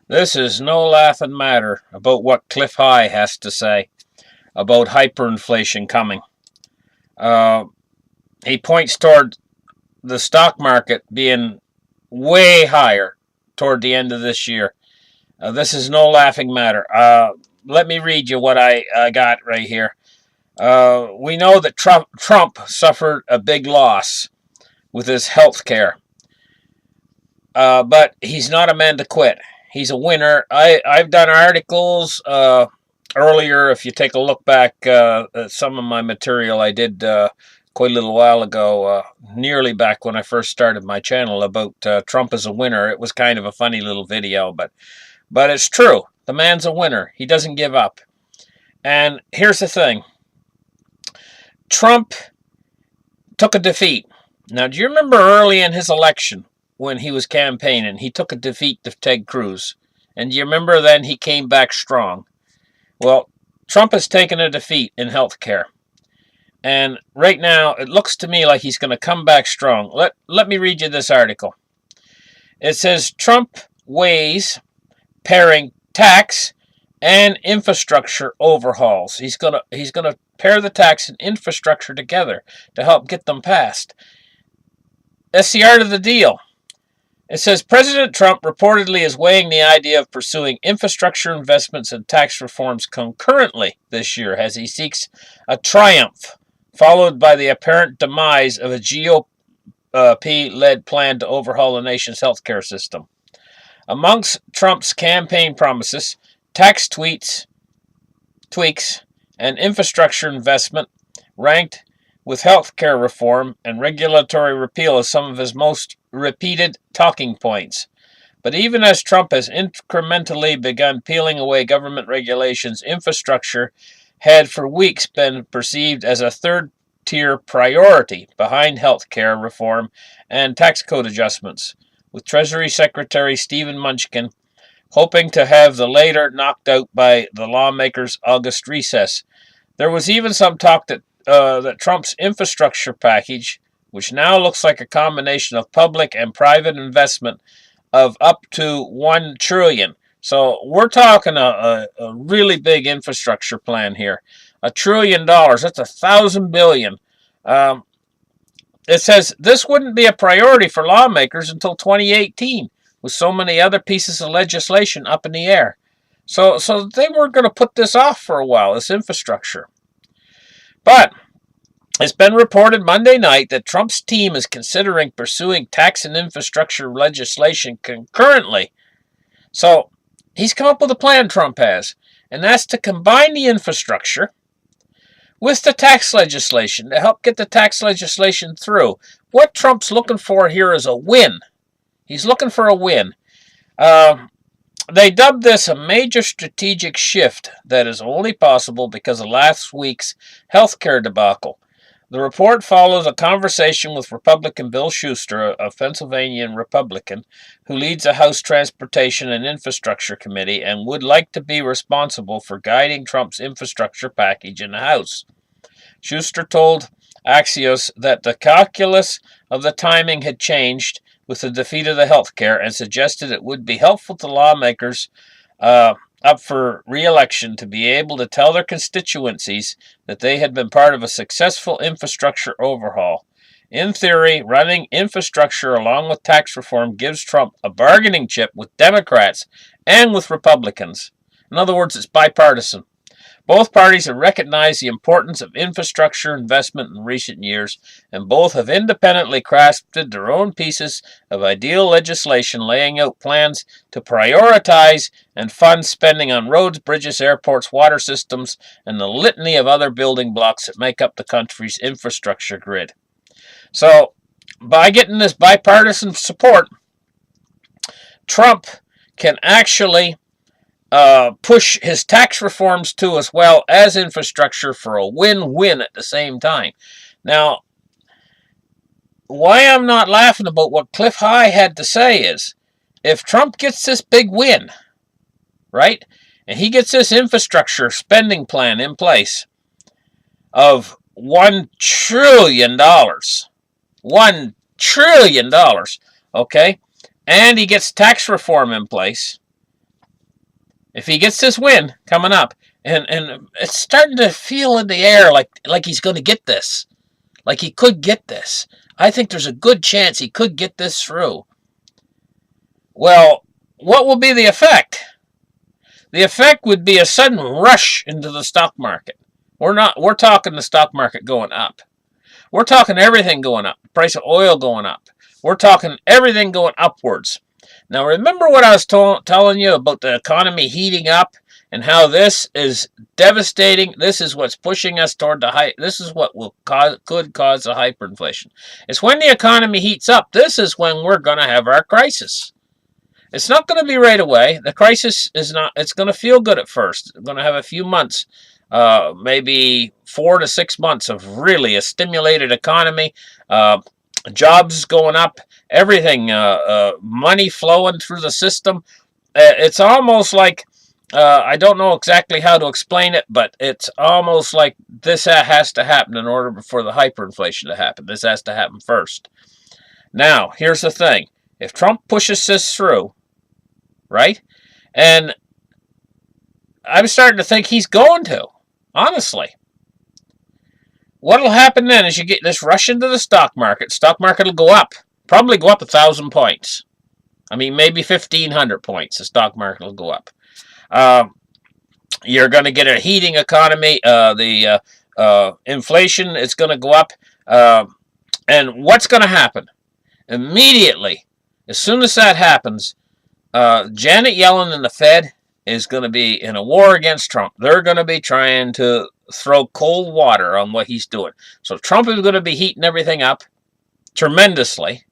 This is no laughing matter about what Cliff High has to say about hyperinflation coming. Uh, he points toward the stock market being way higher toward the end of this year. This is no laughing matter. Let me read you what I got right here. We know that Trump suffered a big loss with his health care, but he's not a man to quit. He's a winner. I've done articles earlier. If you take a look back at some of my material, I did quite a little while ago, nearly back when I first started my channel, about Trump as a winner. It was kind of a funny little video, but it's true. The man's a winner. He doesn't give up. And here's the thing. Trump took a defeat. Now, do you remember early in his election when he was campaigning, he took a defeat to Ted Cruz? And do you remember then he came back strong? Well, Trump has taken a defeat in healthcare. And right now, it looks to me like he's going to come back strong. Let me read you this article. It says Trump weighs pairing tax and infrastructure overhauls. He's gonna pair the tax and infrastructure together to help get them passed. That's the art of the deal. It says President Trump reportedly is weighing the idea of pursuing infrastructure investments and tax reforms concurrently this year as he seeks a triumph, followed by the apparent demise of a GOP-led plan to overhaul the nation's healthcare system. Amongst Trump's campaign promises, tax tweaks, and infrastructure investment ranked with healthcare reform and regulatory repeal as some of his most repeated talking points. But even as Trump has incrementally begun peeling away government regulations, infrastructure had for weeks been perceived as a third-tier priority behind healthcare reform and tax code adjustments, with Treasury Secretary Stephen Mnuchin hoping to have the latter knocked out by the lawmakers' August recess. There was even some talk that Trump's infrastructure package, which now looks like a combination of public and private investment of up to $1 trillion. So we're talking a really big infrastructure plan here. $1 trillion, that's 1,000 billion. It says this wouldn't be a priority for lawmakers until 2018, with so many other pieces of legislation up in the air. So they were going to put this off for a while, this infrastructure. But it's been reported Monday night that Trump's team is considering pursuing tax and infrastructure legislation concurrently. So he's come up with a plan, Trump has, and that's to combine the infrastructure with the tax legislation to help get the tax legislation through. What Trump's looking for here is a win. He's looking for a win. They dubbed this a major strategic shift that is only possible because of last week's health care debacle. The report follows a conversation with Republican Bill Schuster, a Pennsylvania Republican, who leads the House Transportation and Infrastructure Committee and would like to be responsible for guiding Trump's infrastructure package in the House. Schuster told Axios that the calculus of the timing had changed with the defeat of the health care and suggested it would be helpful to lawmakers up for re-election to be able to tell their constituencies that they had been part of a successful infrastructure overhaul. In theory, running infrastructure along with tax reform gives Trump a bargaining chip with Democrats and with Republicans. In other words, it's bipartisan. Both parties have recognized the importance of infrastructure investment in recent years, and both have independently crafted their own pieces of ideal legislation laying out plans to prioritize and fund spending on roads, bridges, airports, water systems, and the litany of other building blocks that make up the country's infrastructure grid. So, by getting this bipartisan support, Trump can actually push his tax reforms to as well as infrastructure for a win-win at the same time. Now, why I'm not laughing about what Cliff High had to say is, if Trump gets this big win, right, and he gets this infrastructure spending plan in place of $1 trillion, $1 trillion, okay, and he gets tax reform in place, If he gets this win coming up, and it's starting to feel in the air like he's going to get this, like he could get this. I think there's a good chance he could get this through. Well, what will be the effect? The effect would be a sudden rush into the stock market. We're talking the stock market going up. We're talking everything going up. The price of oil going up. We're talking everything going upwards. Now remember what I was telling you about the economy heating up and how this is devastating. This is what's pushing us toward the high. This is what could cause the hyperinflation. It's when the economy heats up. This is when we're going to have our crisis. It's not going to be right away. The crisis is not. It's going to feel good at first. We're going to have a few months, maybe 4 to 6 months of really a stimulated economy, jobs going up, everything, money flowing through the system. It's almost like, I don't know exactly how to explain it, but it's almost like this has to happen in order for the hyperinflation to happen. This has to happen first. Now, here's the thing. If Trump pushes this through, right, and I'm starting to think he's going to, honestly. What'll happen then is you get this rush into the stock market. Stock market will go up. Probably go up 1,000 points. I mean, maybe 1,500 points. The stock market will go up. You're going to get a heating economy. The inflation is going to go up. And what's going to happen? Immediately, as soon as that happens, Janet Yellen and the Fed is going to be in a war against Trump. They're going to be trying to throw cold water on what he's doing. So Trump is going to be heating everything up tremendously.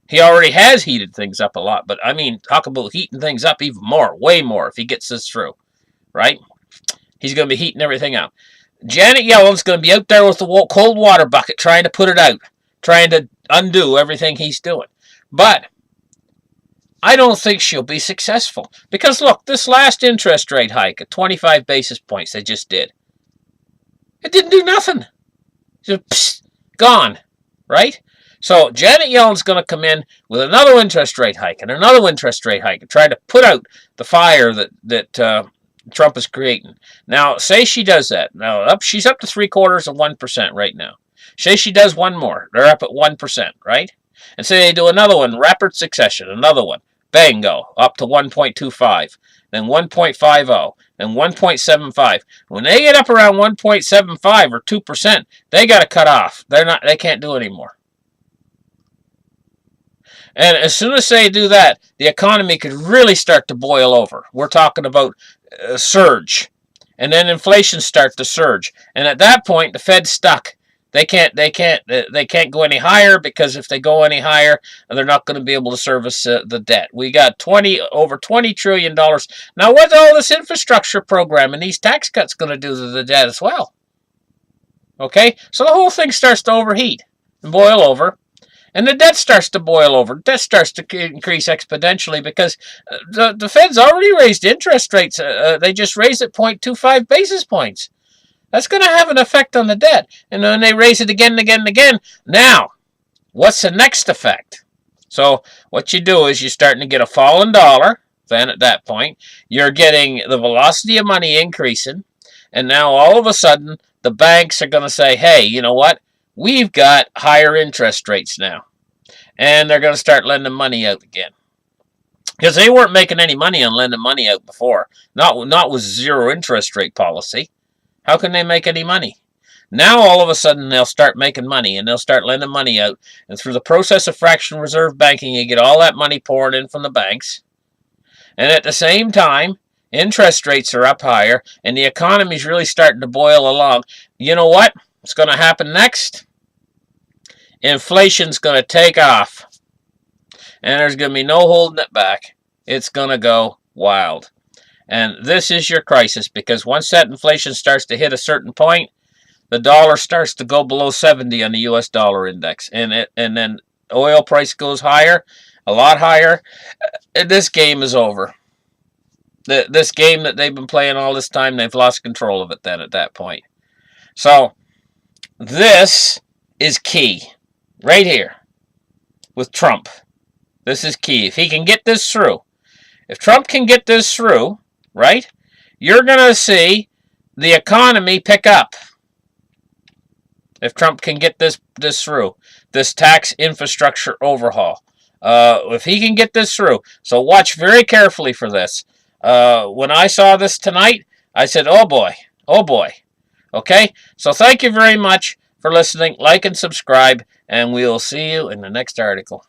He already has heated things up a lot, but I mean, talk about heating things up even more, way more, if he gets this through, right? He's going to be heating everything up. Janet Yellen's going to be out there with the cold water bucket trying to put it out, trying to undo everything he's doing. But I don't think she'll be successful. Because look, this last interest rate hike at 25 basis points they just did, it didn't do nothing. Just gone, right? So Janet Yellen's going to come in with another interest rate hike and another interest rate hike and try to put out the fire that Trump is creating. Now, say she does that. Now, she's up to 0.75% right now. Say she does one more. They're up at 1%, right? And say they do another one, rapid succession, another one. Bango, up to 1.25, then 1.50, then 1.75. When they get up around 1.75 or 2%, they got to cut off. They can't do it anymore. And as soon as they do that, the economy could really start to boil over. We're talking about a surge. And then inflation starts to surge. And at that point, the Fed's stuck. They can't go any higher, because if they go any higher, they're not going to be able to service the debt. We got over $20 trillion. Now, what's all this infrastructure program and these tax cuts going to do to the debt as well? Okay, so the whole thing starts to overheat and boil over. And the debt starts to boil over. Debt starts to increase exponentially because the Fed's already raised interest rates. They just raised it 0.25 basis points. That's going to have an effect on the debt. And then they raise it again and again and again. Now, what's the next effect? So what you do is you're starting to get a falling dollar. Then at that point, you're getting the velocity of money increasing. And now all of a sudden, the banks are going to say, hey, you know what? We've got higher interest rates now. And they're going to start lending money out again. Because they weren't making any money on lending money out before. Not with zero interest rate policy. How can they make any money? Now all of a sudden they'll start making money and they'll start lending money out. And through the process of fractional reserve banking, you get all that money poured in from the banks. And at the same time, interest rates are up higher and the economy's really starting to boil along. You know what? What's going to happen next? Inflation's going to take off. And there's going to be no holding it back. It's going to go wild. And this is your crisis, because once that inflation starts to hit a certain point, the dollar starts to go below 70 on the US dollar index. And then oil price goes higher, a lot higher. And this game is over. This game that they've been playing all this time, they've lost control of it then at that point. So this is key. Right here. With Trump. This is key. If he can get this through. If Trump can get this through, right? You're going to see the economy pick up if Trump can get this through, this tax infrastructure overhaul. If he can get this through, so watch very carefully for this. When I saw this tonight, I said, oh boy, oh boy. Okay, so thank you very much for listening. Like and subscribe, and we'll see you in the next article.